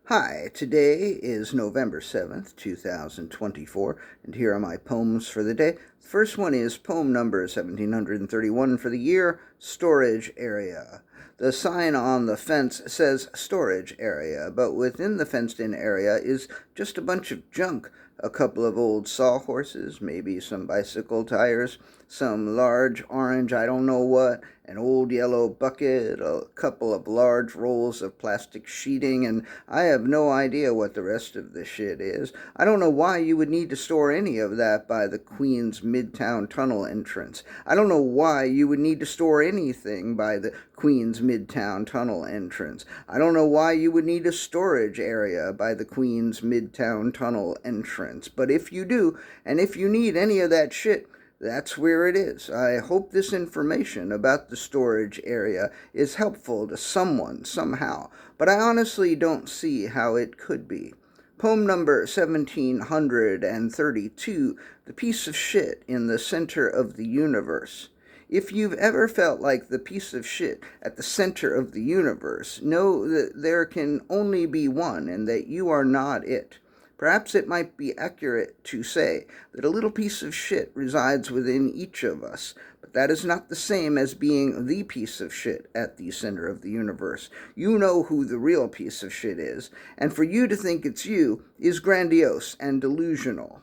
Hi, today is November 7th, 2024, and here are my poems for the day. The first one is poem number 1731 for the year, Storage Area. The sign on the fence says storage area, but within the fenced-in area is just a bunch of junk. A couple of old sawhorses, maybe some bicycle tires, some large orange I don't know what, an old yellow bucket, a couple of large rolls of plastic sheeting, and I have no idea what the rest of the shit is. I don't know why you would need to store any of that by the Queens-Midtown Tunnel entrance. I don't know why you would need to store anything by the Queens-Midtown Tunnel entrance. I don't know why you would need a storage area by the Queens-Midtown Tunnel entrance. But if you do, and if you need any of that shit, that's where it is. I hope this information about the storage area is helpful to someone somehow, but I honestly don't see how it could be. Poem number 1732, The Piece of Shit in the Center of the Universe. If you've ever felt like the piece of shit at the center of the universe, know that there can only be one and that you are not it. Perhaps it might be accurate to say that a little piece of shit resides within each of us, but that is not the same as being the piece of shit at the center of the universe. You know who the real piece of shit is, and for you to think it's you is grandiose and delusional.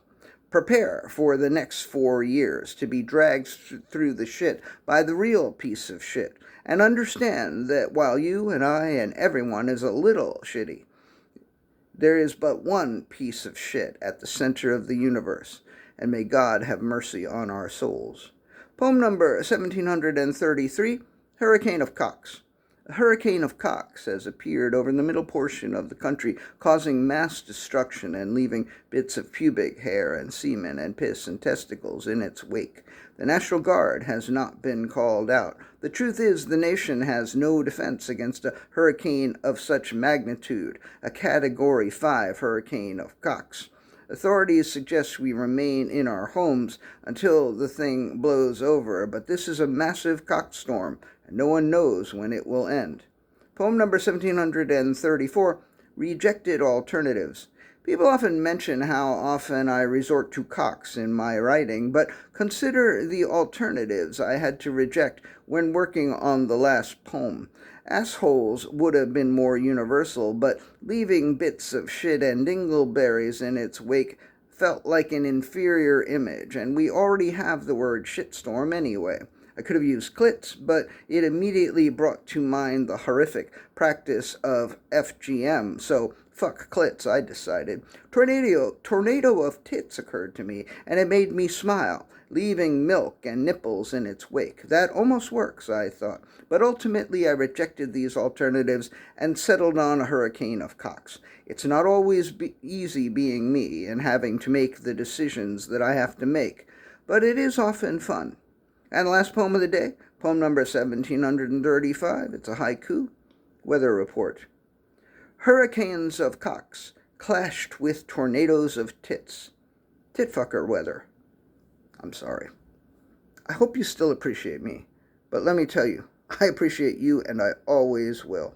Prepare for the next 4 years to be dragged through the shit by the real piece of shit, and understand that while you and I and everyone is a little shitty, there is but one piece of shit at the center of the universe, and may God have mercy on our souls. Poem number 1733, Hurricane of Cocks. A hurricane of cocks has appeared over the middle portion of the country, causing mass destruction and leaving bits of pubic hair and semen and piss and testicles in its wake. The National Guard has not been called out. The truth is, the nation has no defense against a hurricane of such magnitude, a Category 5 hurricane of cocks. Authorities suggest we remain in our homes until the thing blows over, but this is a massive cockstorm, and no one knows when it will end. Poem number 1734, Rejected Alternatives. People often mention how often I resort to cocks in my writing, but consider the alternatives I had to reject when working on the last poem. Assholes would have been more universal, but leaving bits of shit and dingleberries in its wake felt like an inferior image, and we already have the word shitstorm anyway. I could have used clits, but it immediately brought to mind the horrific practice of FGM, so fuck clits, I decided. Tornado of tits occurred to me, and it made me smile, leaving milk and nipples in its wake. That almost works, I thought, but ultimately I rejected these alternatives and settled on a hurricane of cocks. It's not always easy being me and having to make the decisions that I have to make, but it is often fun. And the last poem of the day, poem number 1735. It's a haiku. Weather report. Hurricanes of cocks clashed with tornadoes of tits. Titfucker weather. I'm sorry. I hope you still appreciate me, but let me tell you, I appreciate you and I always will.